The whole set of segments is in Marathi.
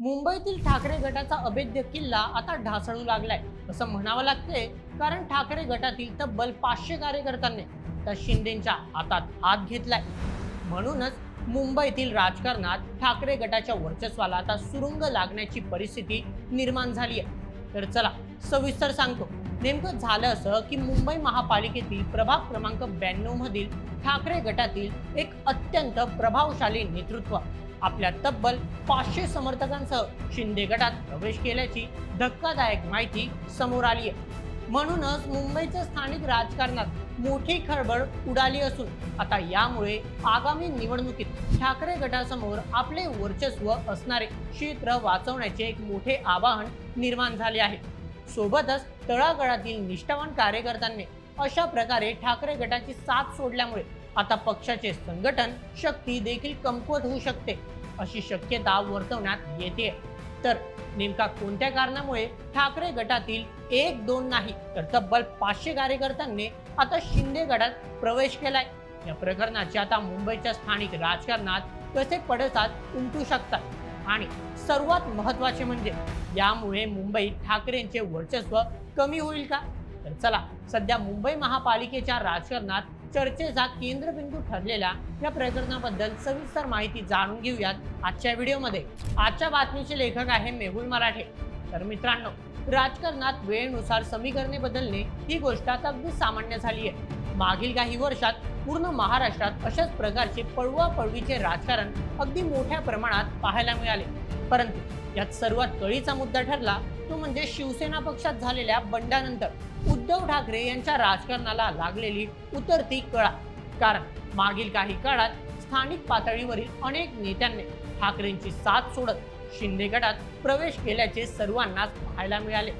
मुंबईतील ठाकरे गटाचा अभेद्य किल्ला आता ढासळू लागलाय असं म्हणावं लागतंय, कारण ठाकरे गटातील तब्बल 500 कार्यकर्त्यांनी तर शिंदेच्या हातात हात घेतलाय. म्हणूनच मुंबईतील राजकारणात ठाकरे गटाच्या वर्चस्वाला आता सुरुंग लागण्याची परिस्थिती निर्माण झाली आहे. तर चला सविस्तर सांगतो. नेमकं झालं असं की मुंबई महापालिकेतील प्रभाग क्रमांक 92 मधील ठाकरे गटातील एक अत्यंत प्रभावशाली नेतृत्व आपल्या तब्बल 500 समर्थकांसह शिंदे गटात प्रवेश केल्याची धक्कादायक माहिती समोर आली आहे. म्हणूनच मुंबईच्या स्थानिक राजकारणात मोठी खळबळ उडाली असून आता यामुळे आगामी निवडणुकीत ठाकरे गटासमोर आपले वर्चस्व असणारे क्षेत्र वाचवण्याचे एक मोठे आवाहन निर्माण झाले आहे. सोबतच तळागाळातील निष्ठावान कार्यकर्त्यांनी अशा प्रकारे ठाकरे गटाची साथ सोडल्यामुळे आता पक्षाचे संघटन शक्ती देखील कमकुवत होऊ शकते अशी शक्यता वर्तवण्यात येते. तर नेमका कोणत्या कारणामुळे ठाकरे गटातील एक दोन नाही तर तब्बल 500 कार्यकर्त्यांनी आता शिंदे गटात प्रवेश केलाय, या प्रकरणाचे आता मुंबईच्या स्थानिक राजकारणात कसे पडसाद उमटू शकतात आणि सर्वात महत्त्वाचे म्हणजे यामुळे मुंबईत ठाकरेंचे वर्चस्व कमी होईल का? तर चला सध्या मुंबई महापालिकेच्या राजकारणात चर्चेचा केंद्रबिंदू ठरलेल्या या प्रकरणाबद्दल सविस्तर माहिती जाणून घेऊयात आजच्या व्हिडिओमध्ये. आजच्या बातमीचे लेखक आहे मेहुल मराठे. तर मित्रांनो, राजकारणात वेळेनुसार समीकरणे बदलणे ही गोष्ट आता अगदी सामान्य झाली आहे. मागील काही वर्षात पूर्ण महाराष्ट्रात अशाच प्रकारचे पळवापळवीचे राजकारण अगदी मोठ्या प्रमाणात पाहायला मिळाले. परंतु यात सर्वात कळीचा मुद्दा ठरला तो म्हणजे शिवसेना पक्षात झालेल्या बंडानंतर उद्धव ठाकरे यांच्या राजकारणाला लागलेली उतरती कळा. कारण मागील काही काळात स्थानिक पातळीवरील अनेक नेत्यांनी ठाकरेंची साथ सोडत शिंदे गटात प्रवेश केल्याचे सर्वांनाच पाहायला मिळाले.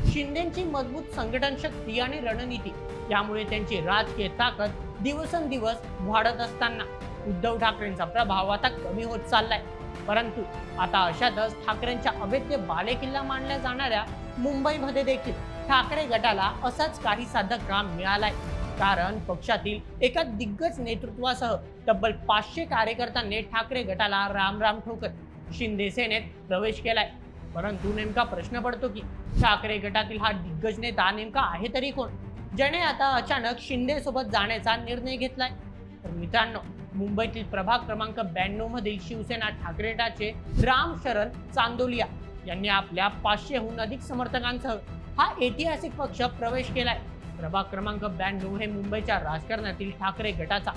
शिंदेची मजबूत संघटन शक्ती आणि रणनीती यामुळे त्यांची राजकीय ताकद दिवसेंदिवस वाढत असताना उद्धव ठाकरेंचा प्रभाव आता कमी होत चाललाय. परंतु आता अशातच ठाकरेंच्या अभेद्य बालेकिल्ला मानल्या जाणाऱ्या मुंबईमध्ये देखील ठाकरे गटाला असाच काहीसा धक्का मिळालाय. कारण पक्षातील एका दिग्गज नेतृत्वासह तब्बल 500 कार्यकर्त्यांनी ठाकरे गटाला राम राम ठोकत शिंदे सेनेत प्रवेश केलाय. परंतु नेमका प्रश्न पडतो की ठाकरे गटातील हा दिग्गज नेता नेमका आहे तरी कोण, ज्याने आता अचानक शिंदे सोबत जाण्याचा निर्णय घेतलाय? तर मित्रांनो, मुंबईतील प्रभाग क्रमांक 92 मधील शिवसेना ठाकरे गटाचे राम शरण चांदोलिया यांनी आपल्या 500हून अधिक समर्थकांसह हा ऐतिहासिक पक्ष प्रवेश केलाय. प्रभाग क्रमांक 92 हे मुंबईच्या राजकारणातील ठाकरे गटाचा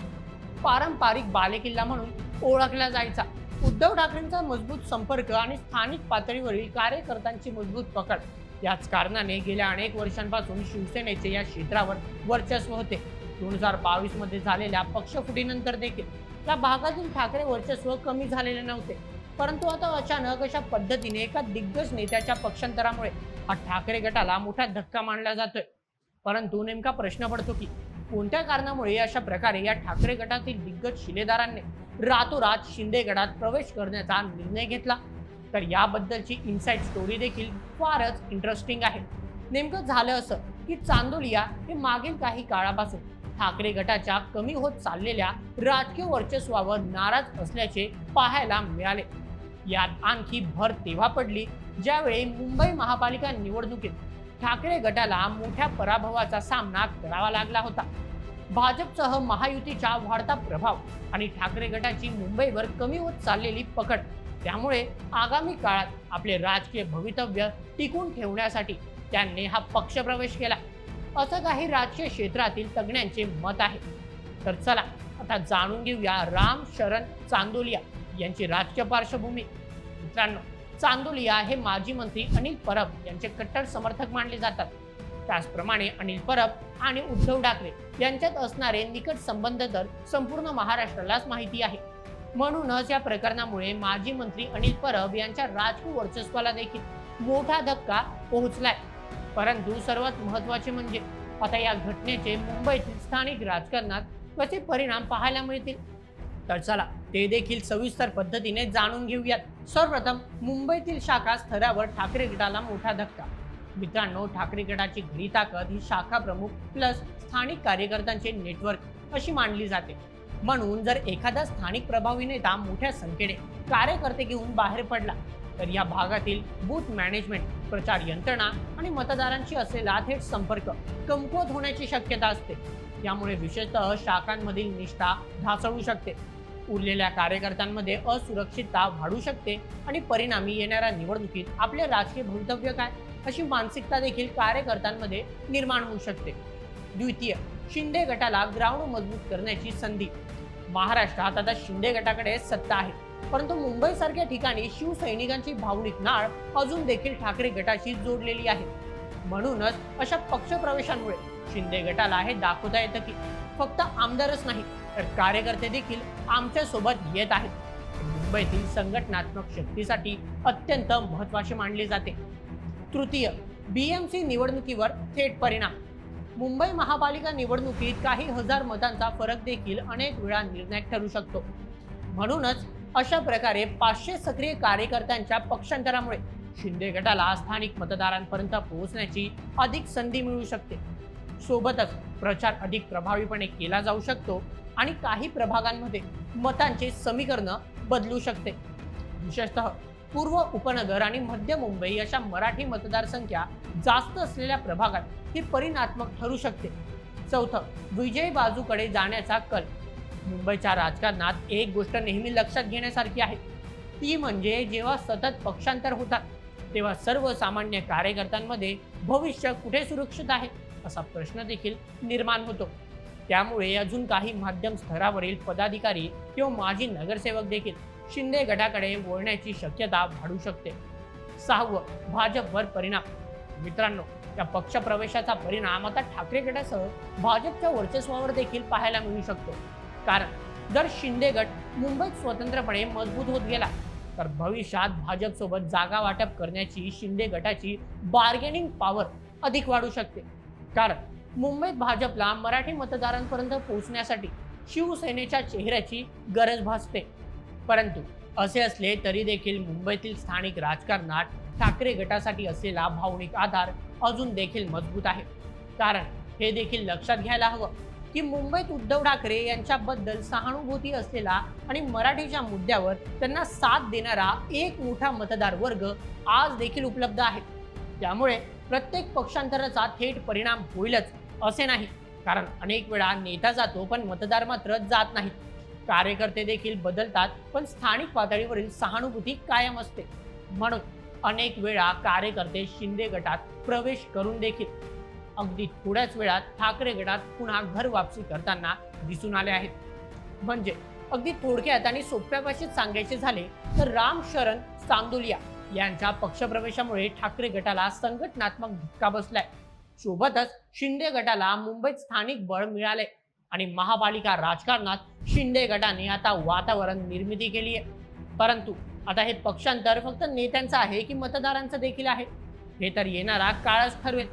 पारंपरिक बालेकिल्ला म्हणून ओळखला जायचा. उद्धव ठाकरेंचा मजबूत संपर्क आणि स्थानिक पातळीवरील कार्यकर्त्यांची मजबूत पकड याच कारणाने गेल्या अनेक वर्षांपासून शिवसेनेचे या क्षेत्रावर वर्चस्व होते. 2022 मध्ये झालेल्या पक्षफुटीनंतर देखील या भागातील ठाकरे वर्चस्व कमी झालेले नव्हते. परंतु आता अचानक अशा पद्धतीने एका दिग्गज नेत्याच्या पक्षांतरामुळे हा ठाकरे गटाला मोठा धक्का मानला जातोय. परंतु नेमका प्रश्न पडतो की कोणत्या कारणामुळे अशा प्रकारे या ठाकरे गटातील दिग्गज शिलेदारांनी रातोरात शिंदे गटात प्रवेश करण्याचा निर्णय घेतला? तर याबद्दलची इनसाइड स्टोरी देखील फारच इंटरेस्टिंग आहे. नेमकं झालं असं की चांदोलिया हे मागील काही काळापासून ठाकरे गटाच्या कमी होत चाललेल्या राजकीय वर्चस्वावर नाराज असल्याचे पाहायला मिळाले. यात आणखी भर तेव्हा पडली ज्यावेळी मुंबई महापालिका निवडणुकीत ठाकरे गटाला मोठ्या पराभवाचा सामना करावा लागला होता. भाजपसह महायुतीचा वाढता प्रभाव आणि ठाकरे गटाची मुंबईवर कमी होत चाललेली पकड, त्यामुळे आगामी काळात आपले राजकीय भवितव्य टिकून ठेवण्यासाठी त्यांनी हा पक्ष प्रवेश केला, असं काही राजकीय क्षेत्रातील तज्ञांचे मत आहे. तर चला आता जाणून घेऊया राम शरण चांदोलिया यांची राजकीय पार्श्वभूमी. मित्रांनो, चांदोलिया हे माजी मंत्री अनिल परब यांचे कट्टर समर्थक मानले जातात. त्याचप्रमाणे अनिल परब आणि उद्धव ठाकरे यांच्यात असणारे निकट संबंध तर संपूर्ण महाराष्ट्रालाच माहिती आहे. म्हणूनच या प्रकरणामुळे माजी मंत्री अनिल परब यांच्या राजकीय वर्चस्वाला देखील मोठा धक्का पोहोचलाय. परंतु सर्वात महत्त्वाचे म्हणजे आता या घटनेचे मुंबईतील स्थानिक राजकारणात कसे परिणाम पाहायला मिळतील? तर चला ते देखील सविस्तर पद्धतीने जाणून घेऊयात. सर्वप्रथम मुंबईतील शाखा स्तरावर ठाकरे गटाला मोठा धक्का. मित्रांनो, ठाकरे गटाची खरी ताकद ही शाखा प्रमुख प्लस स्थानिक कार्यकर्त्यांचे नेटवर्क अशी मानली जाते. म्हणून जर एखादा स्थानिक प्रभावी नेता मोठ्या संख्येने कार्यकर्ते घेऊन बाहेर पडला तर या भागातील बूथ मॅनेजमेंट, प्रचार यंत्रणा आणि मतदारांशी असलेला थेट संपर्क कमकुवत होण्याची शक्यता असते. त्यामुळे विशेषतः शाखांमधील निष्ठा ढासळू शकते. उरलेल्या कार्यकर्त्यांमध्ये असुरक्षितता वाढू शकते आणि परिणामी येणाऱ्या निवडणुकीत आपले राजकीय भवितव्य काय अशी मानसिकता देखील कार्यकर्त्यांमध्ये निर्माण होऊ शकते. द्वितीय, शिंदे गटाला ग्राउंड मजबूत करण्याची संधी. महाराष्ट्रात आता शिंदे गटाकडे सत्ता आहे, परंतु मुंबईसारख्या ठिकाणी शिवसैनिकांची भावनिक नाळ अजून देखील ठाकरे गटाशी जोडलेली आहे. म्हणूनच अशा पक्षप्रवेशांमुळे शिंदे गटाला हे दाखवता येतं की फक्त आमदारच नाही तर कार्यकर्ते देखील आमच्या सोबत येत आहेत. मुंबईतील संघटनात्मक शक्तीसाठी अत्यंत महत्त्वाचे मानले जाते. तृतीय, बीएमसी निवडणुकीवर थेट परिणाम. मुंबई महापालिका निवडणुकीत काही हजार मतांचा फरक देखील अनेक वेळा निर्णायक ठरू शकतो. म्हणूनच अशा प्रकारे 500 सक्रिय कार्यकर्त्यांच्या पक्षांतरामुळे शिंदे गटाला स्थानिक मतदारांपर्यंत पोहोचण्याची अधिक संधी मिळू शकते. सोबतच प्रचार अधिक प्रभावीपणे केला जाऊ शकतो आणि काही प्रभागांमध्ये मतांचे समीकरण बदलू शकते. विशेषतः पूर्व उपनगर आणि मध्य मुंबई अशा मराठी मतदारसंख्या जास्त असलेल्या प्रभागात ही परिणामात्मक ठरू शकते. चौथं, विजयी बाजूकडे जाण्याचा कल. मुंबईच्या राजकारणात एक गोष्ट नेहमी लक्षात घेण्यासारखी आहे, ती म्हणजे जेव्हा सतत पक्षांतर होतात तेव्हा सर्वसामान्य कार्यकर्त्यांमध्ये भविष्य कुठे सुरक्षित आहे असा प्रश्न देखील निर्माण होतो. त्यामुळे अजून काही माध्यम स्तरावरील पदाधिकारी किंवा माजी नगरसेवक देखील शिंदे गटाकडे वळण्याची शक्यता वाढू शकते. सहावं, भाजपवर परिणाम. मित्रांनो, या पक्षप्रवेशाचा परिणाम आता ठाकरे गटासह भाजपच्या वर्चस्वावर देखील पाहायला मिळू शकतो. कारण जर शिंदे गट मुंबईत स्वतंत्रपणे मजबूत होत गेला तर भविष्यात भाजपसोबत जागा वाटप करण्याची शिंदे गटाची बार्गेनिंग पॉवर अधिक वाढू शकते. कारण मुंबईत भाजपला मराठी मतदारांपर्यंत पोहोचण्यासाठी शिवसेनेच्या चेहऱ्याची गरज भासते. परंतु असे असले तरी देखील मुंबईतील स्थानिक राजकारणात ठाकरे गटासाठी असलेला भावनिक आधार अजून देखील मजबूत आहे. कारण हे देखील लक्षात घ्यायला हवं की मुंबईत उद्धव ठाकरे यांच्याबद्दल सहानुभूती असलेला आणि मराठीच्या मुद्द्यावर त्यांना साथ देणारा एक मोठा मतदार वर्ग आज देखील उपलब्ध आहे. त्यामुळे प्रत्येक पक्षांतराचा थेट परिणाम होईलच असे नाही, कारण अनेक वेळा नेता जातो पण मतदार मात्र जात नाहीत. कार्यकर्ते देखील बदलतात पण स्थानिक पातळीवरील सहानुभूती कायम असते. म्हणून अनेक वेळा कार्यकर्ते शिंदे गटात प्रवेश करून देखील अगदी थोड्याच वेळात ठाकरे गटात पुन्हा घर वापसी करताना दिसून आले आहेत. म्हणजे अगदी थोडक्यात आणि सोप्या भाषेत सांगायचे झाले तर राम शरण चांदोलिया यांच्या पक्षप्रवेशामुळे ठाकरे गटाला संघटनात्मक धक्का बसलाय. सोबतच शिंदे गटाला मुंबईत स्थानिक बळ मिळाले आणि महापालिका राजकारणात शिंदे गटाने आता वातावरण निर्मिती केली आहे. परंतु आता हे पक्षांतर फक्त नेत्यांचं आहे की मतदारांचं देखील आहे हे तर येणारा काळच ठरवेल.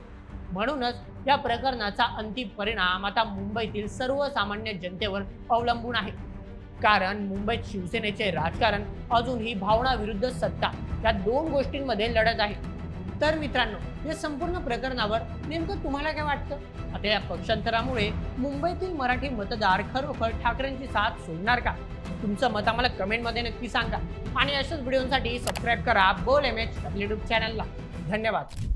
म्हणूनच या प्रकरणाचा अंतिम परिणाम आता मुंबईतील सर्वसामान्य जनतेवर अवलंबून आहे. कारण मुंबईत शिवसेनेचे राजकारण अजूनही भावना विरुद्ध सत्ता या दोन गोष्टींमध्ये लढत आहे. तर मित्रांनो, या संपूर्ण प्रकरणावर नेमकं तुम्हाला काय वाटतं? आता या पक्षांतरामुळे मुंबईतील मराठी मतदार खरोखर ठाकरेंची साथ सोडणार का? तुमचं मत आम्हाला कमेंटमध्ये नक्की सांगा आणि अशाच व्हिडिओसाठी सबस्क्राईब करा बोल MH आपल्या YouTube चॅनलला. धन्यवाद.